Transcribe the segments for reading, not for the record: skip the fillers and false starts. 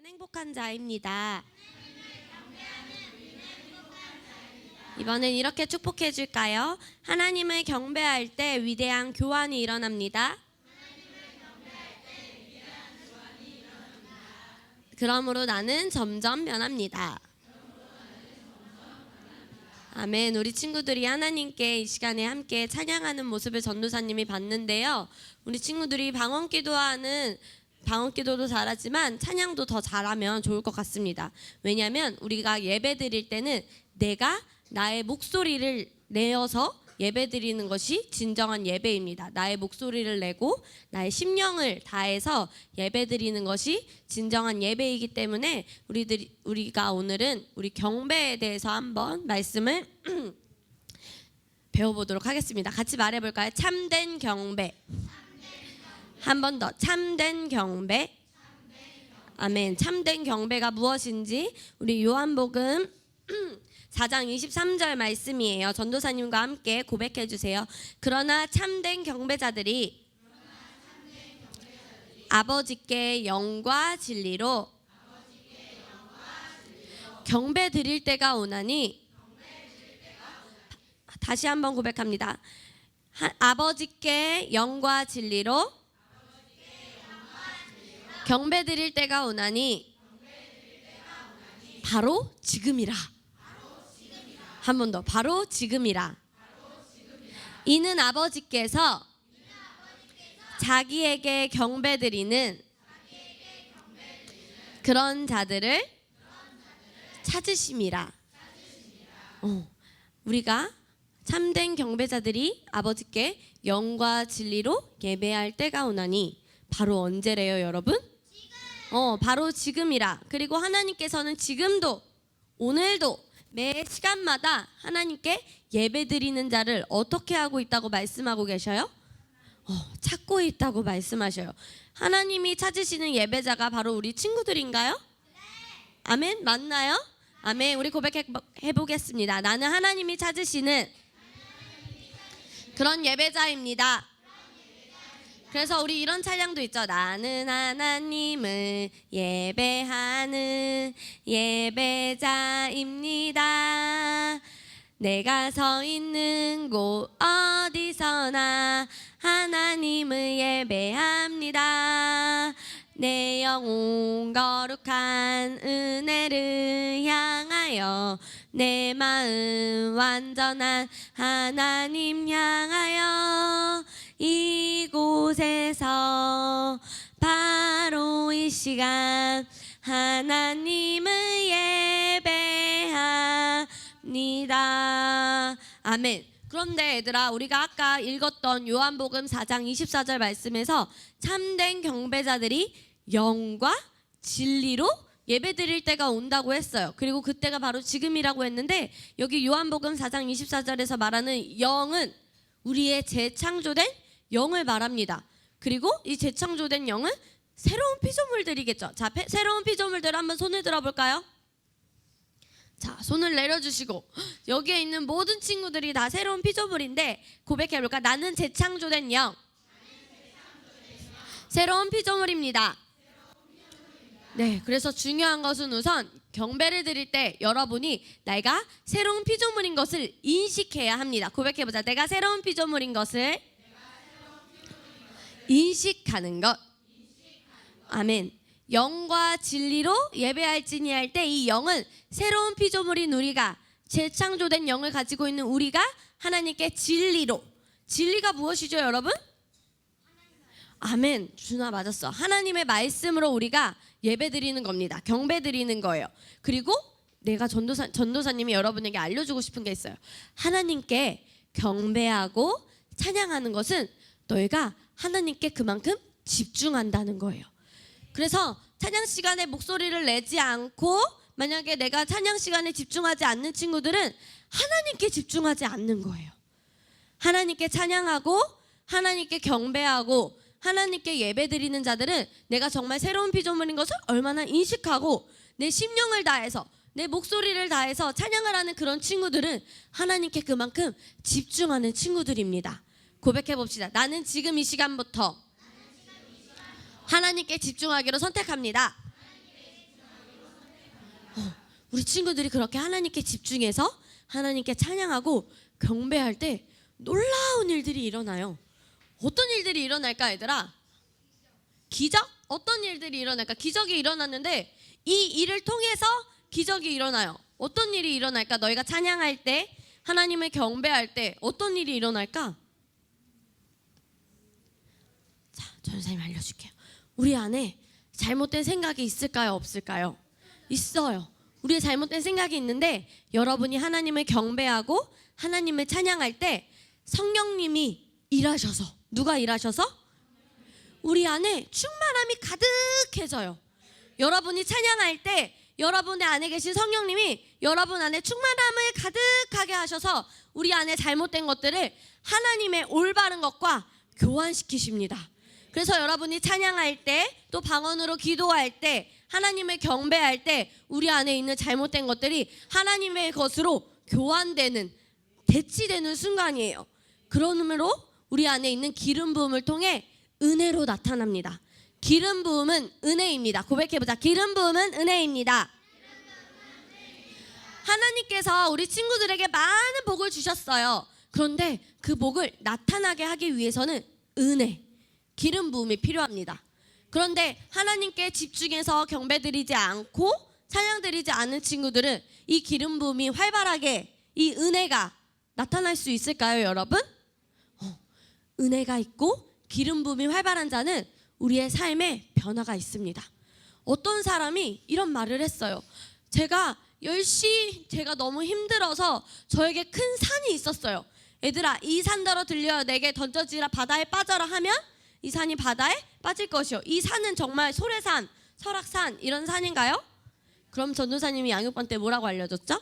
행복한 자입니다. 이번엔 이렇게 축복해 줄까요? 하나님을 경배할 때 위대한 교환이 일어납니다. 그러므로 나는 점점 변합니다. 아멘. 우리 친구들이 하나님께 이 시간에 함께 찬양하는 모습을 전도사님이 봤는데요. 우리 친구들이 방언기도도 잘하지만 찬양도 더 잘하면 좋을 것 같습니다. 왜냐하면 우리가 예배 드릴 때는 내가 나의 목소리를 내어서 예배 드리는 것이 진정한 예배입니다. 나의 목소리를 내고 나의 심령을 다해서 예배 드리는 것이 진정한 예배이기 때문에 우리가 오늘은 우리 경배에 대해서 한번 말씀을 배워보도록 하겠습니다. 같이 말해볼까요? 참된 경배. 한 번 더. 참된 경배. 아멘. 참된 경배가 무엇인지 우리 요한복음 4장 23절 말씀이에요. 전도사님과 함께 고백해 주세요. 그러나 참된 경배자들이 아버지께 영과 진리로 경배 드릴 때가 오나니, 다시 한번 고백합니다. 아버지께 영과 진리로 경배 드릴 때가 오나니 바로 지금이라. 한 번 더. 바로 지금이라. 이는 아버지께서 자기에게 경배드리는 그런 자들을 찾으심이라. 우리가 참된 경배자들이 아버지께 영과 진리로 예배할 때가 오나니 바로 언제래요, 여러분? 바로 지금이라. 그리고 하나님께서는 지금도, 오늘도, 매 시간마다 하나님께 예배드리는 자를 어떻게 하고 있다고 말씀하고 계셔요? 찾고 있다고 말씀하셔요. 하나님이 찾으시는 예배자가 바로 우리 친구들인가요? 아멘. 맞나요? 아멘. 우리 고백해 보겠습니다. 나는 하나님이 찾으시는 그런 예배자입니다. 그래서 우리 이런 찬양도 있죠. 나는 하나님을 예배하는 예배자입니다. 내가 서 있는 곳 어디서나 하나님을 예배합니다. 내 영혼 거룩한 은혜를 향하여 내 마음 완전한 하나님 향하여 이곳에서 바로 이 시간 하나님을 예배합니다. 아멘. 그런데 얘들아, 우리가 아까 읽었던 요한복음 4장 24절 말씀에서 참된 경배자들이 영과 진리로 예배드릴 때가 온다고 했어요. 그리고 그때가 바로 지금이라고 했는데, 여기 요한복음 4장 24절에서 말하는 영은 우리의 재창조된 영을 말합니다. 그리고 이 재창조된 영은 새로운 피조물들이겠죠. 자, 새로운 피조물들 한번 손을 들어볼까요? 자, 손을 내려주시고, 여기에 있는 모든 친구들이 다 새로운 피조물인데 고백해볼까? 나는 재창조된 영, 새로운 피조물입니다. 네, 그래서 중요한 것은 우선 경배를 드릴 때 여러분이 내가 새로운 피조물인 것을 인식해야 합니다. 고백해보자. 내가 새로운 피조물인 것을 인식하는 것. 아멘. 영과 진리로 예배할지니 할 때 이 영은 새로운 피조물인 우리가, 재창조된 영을 가지고 있는 우리가 하나님께 진리로, 진리가 무엇이죠, 여러분? 아멘. 준아 맞았어. 하나님의 말씀으로 우리가 예배드리는 겁니다. 경배드리는 거예요. 그리고 내가 전도사님이 여러분에게 알려주고 싶은 게 있어요. 하나님께 경배하고 찬양하는 것은 너희가 하나님께 그만큼 집중한다는 거예요. 그래서 찬양 시간에 목소리를 내지 않고, 만약에 내가 찬양 시간에 집중하지 않는 친구들은 하나님께 집중하지 않는 거예요. 하나님께 찬양하고 하나님께 경배하고 하나님께 예배드리는 자들은 내가 정말 새로운 피조물인 것을 얼마나 인식하고 내 심령을 다해서, 내 목소리를 다해서 찬양을 하는 그런 친구들은 하나님께 그만큼 집중하는 친구들입니다. 고백해봅시다. 나는 지금 이 시간부터 하나님께 집중하기로 선택합니다. 우리 친구들이 그렇게 하나님께 집중해서 하나님께 찬양하고 경배할 때 놀라운 일들이 일어나요. 어떤 일들이 일어날까 얘들아? 기적? 어떤 일들이 일어날까? 기적이 일어났는데 이 일을 통해서 기적이 일어나요. 어떤 일이 일어날까? 너희가 찬양할 때, 하나님을 경배할 때 어떤 일이 일어날까? 자, 전사님 알려줄게요. 우리 안에 잘못된 생각이 있을까요? 없을까요? 있어요. 우리의 잘못된 생각이 있는데 여러분이 하나님을 경배하고 하나님을 찬양할 때 성령님이 일하셔서, 누가 일하셔서? 우리 안에 충만함이 가득해져요. 여러분이 찬양할 때 여러분의 안에 계신 성령님이 여러분 안에 충만함을 가득하게 하셔서 우리 안에 잘못된 것들을 하나님의 올바른 것과 교환시키십니다. 그래서 여러분이 찬양할 때, 또 방언으로 기도할 때, 하나님을 경배할 때 우리 안에 있는 잘못된 것들이 하나님의 것으로 교환되는, 대치되는 순간이에요. 그러므로 우리 안에 있는 기름 부음을 통해 은혜로 나타납니다. 기름 부음은 은혜입니다. 고백해보자. 기름 부음은 은혜입니다. 하나님께서 우리 친구들에게 많은 복을 주셨어요. 그런데 그 복을 나타나게 하기 위해서는 은혜, 기름 부음이 필요합니다. 그런데 하나님께 집중해서 경배드리지 않고 찬양드리지 않은 친구들은 이 기름 부음이 활발하게, 이 은혜가 나타날 수 있을까요, 여러분? 은혜가 있고 기름 부음이 활발한 자는 우리의 삶에 변화가 있습니다. 어떤 사람이 이런 말을 했어요. 제가 너무 힘들어서 저에게 큰 산이 있었어요. 얘들아, 이 산더러 들려 내게 던져지라 바다에 빠져라 하면 이 산이 바다에 빠질 것이요. 이 산은 정말 소래산, 설악산 이런 산인가요? 그럼 전도사님이 양육반 때 뭐라고 알려줬죠?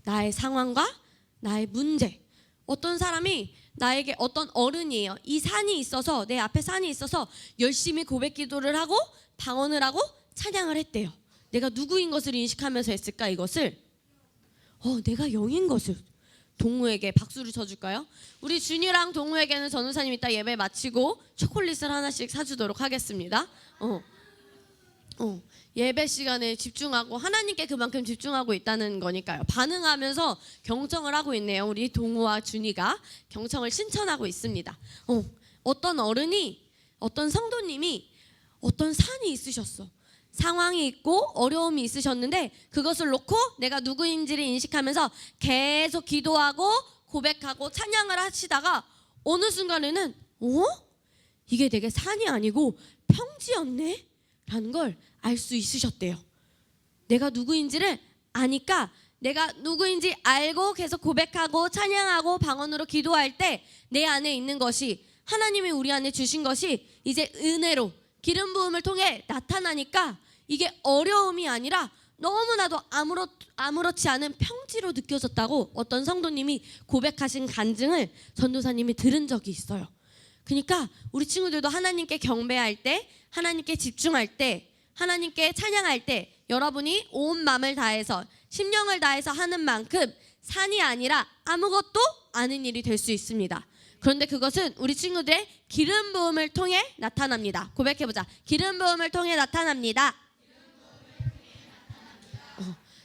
나의 상황과 나의 문제. 어떤 사람이 나에게, 어떤 어른이에요. 이 산이 있어서, 내 앞에 산이 있어서 열심히 고백 기도를 하고 방언을 하고 찬양을 했대요. 내가 누구인 것을 인식하면서 했을까 이것을? 내가 영인 것을. 동우에게 박수를 쳐줄까요? 우리 준이랑 동우에게는 전우사님 이따 예배 마치고 초콜릿을 하나씩 사주도록 하겠습니다. 예배 시간에 집중하고 하나님께 그만큼 집중하고 있다는 거니까요. 반응하면서 경청을 하고 있네요. 우리 동우와 준이가 경청을 신청하고 있습니다. 어떤 어른이, 어떤 성도님이 어떤 산이 있으셨어. 상황이 있고 어려움이 있으셨는데 그것을 놓고 내가 누구인지를 인식하면서 계속 기도하고 고백하고 찬양을 하시다가 어느 순간에는 이게 되게 산이 아니고 평지였네? 라는 걸 알 수 있으셨대요. 내가 누구인지를 아니까, 내가 누구인지 알고 계속 고백하고 찬양하고 방언으로 기도할 때 내 안에 있는 것이, 하나님이 우리 안에 주신 것이 이제 은혜로 기름 부음을 통해 나타나니까 이게 어려움이 아니라 너무나도 아무렇지 않은 평지로 느껴졌다고 어떤 성도님이 고백하신 간증을 전도사님이 들은 적이 있어요. 그러니까 우리 친구들도 하나님께 경배할 때, 하나님께 집중할 때, 하나님께 찬양할 때 여러분이 온 마음을 다해서 심령을 다해서 하는 만큼 산이 아니라 아무것도 아닌 일이 될 수 있습니다. 그런데 그것은 우리 친구들의 기름 부음을 통해 나타납니다. 고백해보자. 기름 부음을 통해 나타납니다.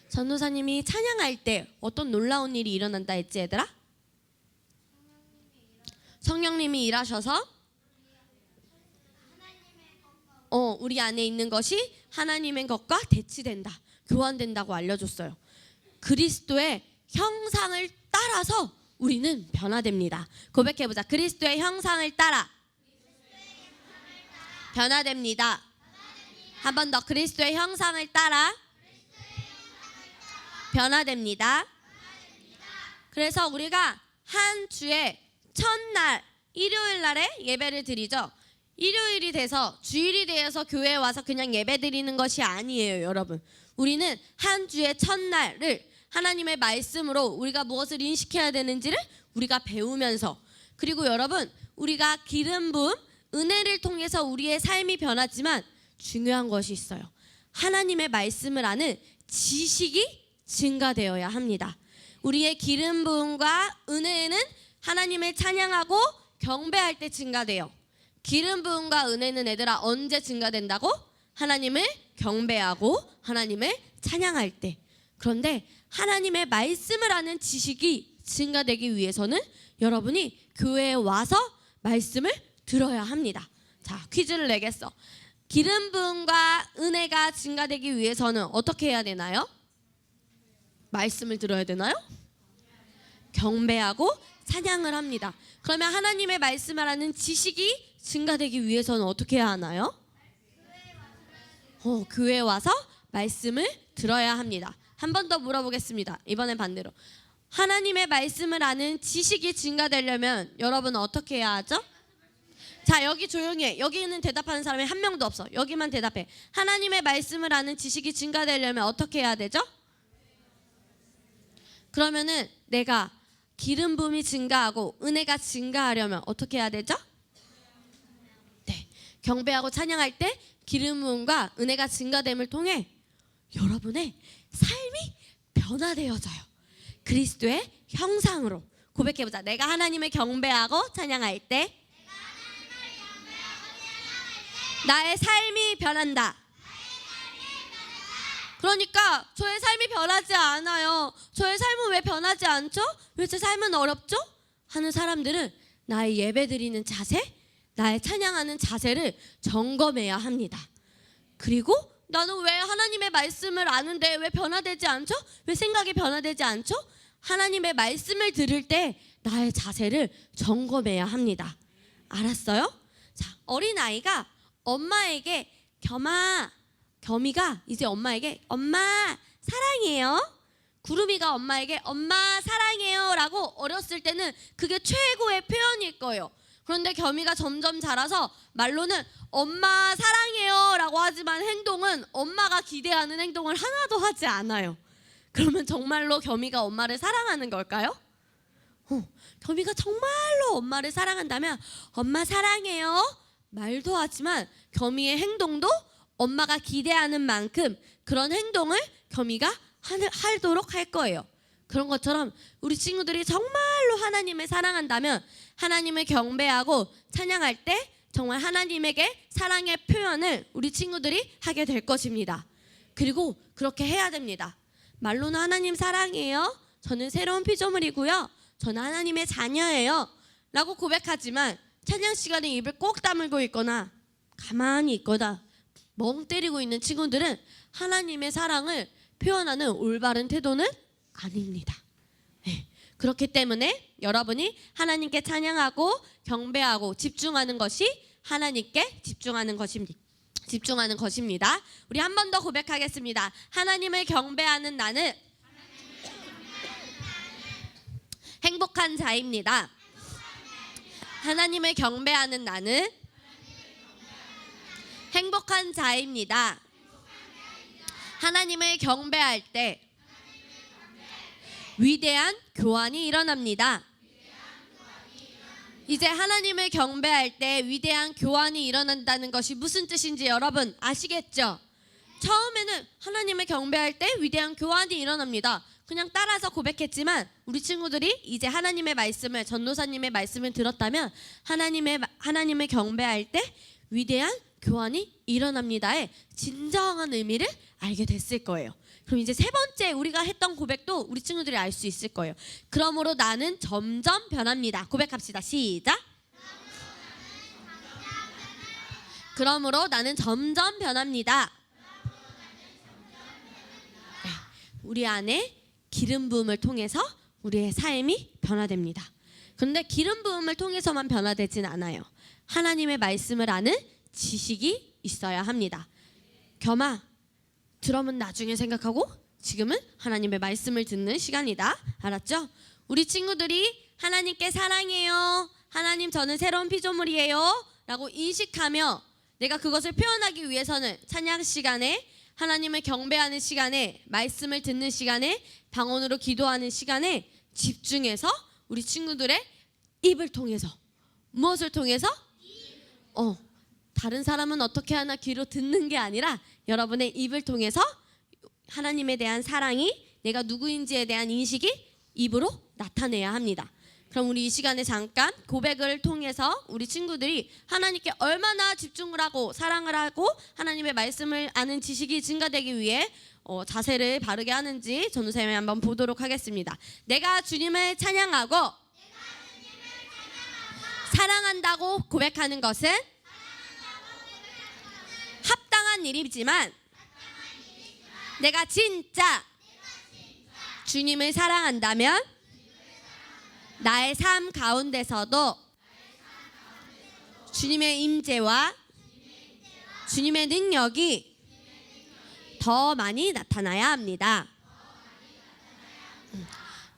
전도사님이 찬양할 때 어떤 놀라운 일이 일어난다 했지 얘들아? 성령님이 일하셔서 우리 안에 있는 것이 하나님의 것과 대치된다, 교환된다고 알려줬어요. 그리스도의 형상을 따라서 우리는 변화됩니다. 고백해보자. 그리스도의 형상을 따라 변화됩니다. 한 번 더. 그리스도의 형상을 따라 변화됩니다. 그래서 우리가 한 주의 첫날 일요일 날에 예배를 드리죠. 일요일이 돼서, 주일이 되어서 교회에 와서 그냥 예배 드리는 것이 아니에요, 여러분. 우리는 한 주의 첫날을 하나님의 말씀으로 우리가 무엇을 인식해야 되는지를 우리가 배우면서, 그리고 여러분, 우리가 기름 부음, 은혜를 통해서 우리의 삶이 변하지만 중요한 것이 있어요. 하나님의 말씀을 아는 지식이 증가되어야 합니다. 우리의 기름 부음과 은혜는 하나님을 찬양하고 경배할 때 증가돼요. 기름 부음과 은혜는 얘들아 언제 증가된다고? 하나님을 경배하고 하나님을 찬양할 때. 그런데 하나님의 말씀을 아는 지식이 증가되기 위해서는 여러분이 교회에 와서 말씀을 들어야 합니다. 자, 퀴즈를 내겠어. 기름 부음과 은혜가 증가되기 위해서는 어떻게 해야 되나요? 말씀을 들어야 되나요? 경배하고 찬양을 합니다. 그러면 하나님의 말씀을 아는 지식이 증가되기 위해서는 어떻게 해야 하나요? 교회에 와서 말씀을 들어야 합니다. 한 번 더 물어보겠습니다. 이번엔 반대로. 하나님의 말씀을 아는 지식이 증가되려면 여러분은 어떻게 해야 하죠? 자, 여기 조용히 해. 여기는 대답하는 사람이 한 명도 없어. 여기만 대답해. 하나님의 말씀을 아는 지식이 증가되려면 어떻게 해야 되죠? 그러면은 내가 기름 부음이 증가하고 은혜가 증가하려면 어떻게 해야 되죠? 네, 경배하고 찬양할 때 기름 부음과 은혜가 증가됨을 통해 여러분의 삶이 변화되어져요. 그리스도의 형상으로. 고백해보자. 내가 하나님을 경배하고 찬양할 때 나의 삶이 변한다. 그러니까 저의 삶이 변하지 않아요. 저의 삶은 왜 변하지 않죠? 왜 제 삶은 어렵죠? 하는 사람들은 나의 예배 드리는 자세, 나의 찬양하는 자세를 점검해야 합니다. 그리고 나는 왜 하나님의 말씀을 아는데 왜 변화되지 않죠? 왜 생각이 변화되지 않죠? 하나님의 말씀을 들을 때 나의 자세를 점검해야 합니다. 알았어요? 자, 어린아이가 엄마에게 겸이가 이제 엄마에게 엄마 사랑해요. 구름이가 엄마에게 엄마 사랑해요 라고 어렸을 때는 그게 최고의 표현일 거예요. 그런데 겸이가 점점 자라서 말로는 엄마 사랑해요 라고 하지만 행동은 엄마가 기대하는 행동을 하나도 하지 않아요. 그러면 정말로 겸이가 엄마를 사랑하는 걸까요? 겸이가 정말로 엄마를 사랑한다면 엄마 사랑해요 말도 하지만 겸이의 행동도 엄마가 기대하는 만큼 그런 행동을 겸이가 하도록 할 거예요. 그런 것처럼 우리 친구들이 정말로 하나님을 사랑한다면 하나님을 경배하고 찬양할 때 정말 하나님에게 사랑의 표현을 우리 친구들이 하게 될 것입니다. 그리고 그렇게 해야 됩니다. 말로는 하나님 사랑해요. 저는 새로운 피조물이고요. 저는 하나님의 자녀예요. 라고 고백하지만 찬양 시간에 입을 꼭 다물고 있거나 가만히 있거나 멍 때리고 있는 친구들은 하나님의 사랑을 표현하는 올바른 태도는 아닙니다. 네. 그렇기 때문에 여러분이 하나님께 찬양하고 경배하고 집중하는 것이 하나님께 집중하는 것입니다. 우리 한 번 더 고백하겠습니다. 하나님을 경배하는 나는 행복한 자입니다. 하나님을 경배하는 나는 행복한 자입니다. 하나님을 경배할 때 위대한 교환이 일어납니다. 이제 하나님을 경배할 때 위대한 교환이 일어난다는 것이 무슨 뜻인지 여러분 아시겠죠? 처음에는 하나님을 경배할 때 위대한 교환이 일어납니다. 그냥 따라서 고백했지만 우리 친구들이 이제 하나님의 말씀을 전도사님의 말씀을 들었다면 하나님을 경배할 때 위대한 교환이 일어납니다의 진정한 의미를 알게 됐을 거예요. 그럼 이제 세 번째 우리가 했던 고백도 우리 친구들이 알 수 있을 거예요. 그러므로 나는 점점 변합니다. 고백합시다. 시작. 그러므로 나는 점점 변합니다. 네, 우리 안에 기름 부음을 통해서 우리의 삶이 변화됩니다. 그런데 기름 부음을 통해서만 변화되진 않아요. 하나님의 말씀을 아는 지식이 있어야 합니다. 겸아, 드럼은 나중에 생각하고 지금은 하나님의 말씀을 듣는 시간이다. 알았죠? 우리 친구들이 하나님께 사랑해요. 하나님 저는 새로운 피조물이에요. 라고 인식하며 내가 그것을 표현하기 위해서는 찬양 시간에 하나님을 경배하는 시간에 말씀을 듣는 시간에 방언으로 기도하는 시간에 집중해서 우리 친구들의 입을 통해서 무엇을 통해서? 다른 사람은 어떻게 하나 귀로 듣는 게 아니라 여러분의 입을 통해서 하나님에 대한 사랑이 내가 누구인지에 대한 인식이 입으로 나타내야 합니다. 그럼 우리 이 시간에 잠깐 고백을 통해서 우리 친구들이 하나님께 얼마나 집중을 하고 사랑을 하고 하나님의 말씀을 아는 지식이 증가되기 위해 자세를 바르게 하는지 전도사님이 한번 보도록 하겠습니다. 내가 주님을 찬양하고 사랑한다고 고백하는 것은 합당한 일이지만 내가 진짜 주님을 사랑한다면 나의 삶 가운데서도 주님의 임재와 주님의 능력이 더 많이 나타나야 합니다.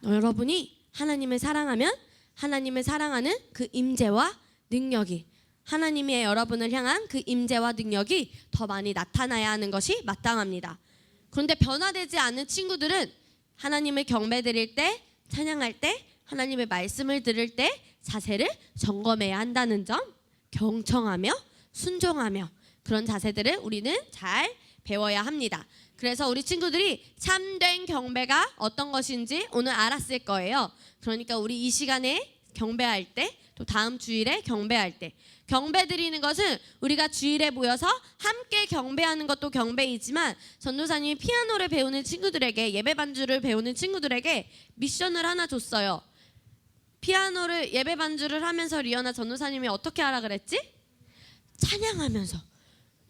여러분이 하나님을 사랑하면 하나님을 사랑하는 그 임재와 능력이 하나님의 여러분을 향한 그 임재와 능력이 더 많이 나타나야 하는 것이 마땅합니다. 그런데 변화되지 않는 친구들은 하나님을 경배드릴 때, 찬양할 때, 하나님의 말씀을 들을 때 자세를 점검해야 한다는 점, 경청하며 순종하며 그런 자세들을 우리는 잘 배워야 합니다. 그래서 우리 친구들이 참된 경배가 어떤 것인지 오늘 알았을 거예요. 그러니까 우리 이 시간에 경배할 때, 또 다음 주일에 경배할 때, 경배 드리는 것은 우리가 주일에 모여서 함께 경배하는 것도 경배이지만 전도사님이 피아노를 배우는 친구들에게, 예배 반주를 배우는 친구들에게 미션을 하나 줬어요. 피아노를 예배 반주를 하면서 리언아 전도사님이 어떻게 하라 그랬지? 찬양하면서.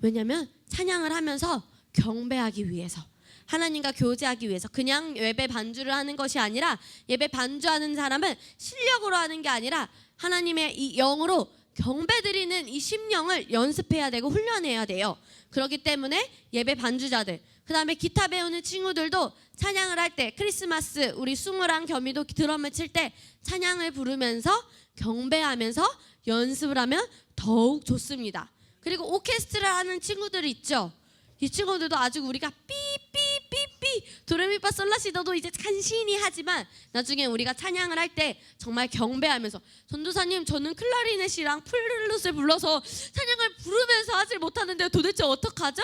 왜냐면 찬양을 하면서 경배하기 위해서, 하나님과 교제하기 위해서. 그냥 예배 반주를 하는 것이 아니라, 예배 반주하는 사람은 실력으로 하는 게 아니라 하나님의 이 영으로 경배드리는 이 심령을 연습해야 되고 훈련해야 돼요. 그렇기 때문에 예배 반주자들, 그 다음에 기타 배우는 친구들도 찬양을 할 때, 크리스마스 우리 숭어랑 겸이도 드럼을 칠 때 찬양을 부르면서 경배하면서 연습을 하면 더욱 좋습니다. 그리고 오케스트라 하는 친구들 있죠. 이 친구들도 아직 우리가 삐삐삐삐 도레미파솔라시도도 이제 간신히 하지만 나중에 우리가 찬양을 할 때 정말 경배하면서, 전도사님 저는 클라리넷이랑 플룻을 불러서 찬양을 부르면서 하질 못하는데 도대체 어떡하죠?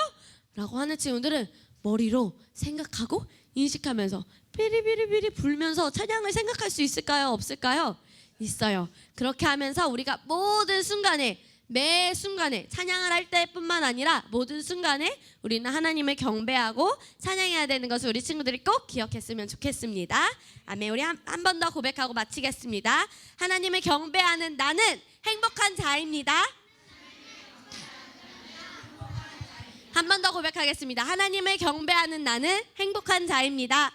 라고 하는 친구들은 머리로 생각하고 인식하면서 삐리삐리삐리 불면서 찬양을 생각할 수 있을까요? 없을까요? 있어요. 그렇게 하면서 우리가 모든 순간에, 매 순간에 찬양을 할 때뿐만 아니라 모든 순간에 우리는 하나님을 경배하고 찬양해야 되는 것을 우리 친구들이 꼭 기억했으면 좋겠습니다. 아멘. 우리 한 번 더 고백하고 마치겠습니다. 하나님을 경배하는 나는 행복한 자입니다. 한 번 더 고백하겠습니다. 하나님을 경배하는 나는 행복한 자입니다.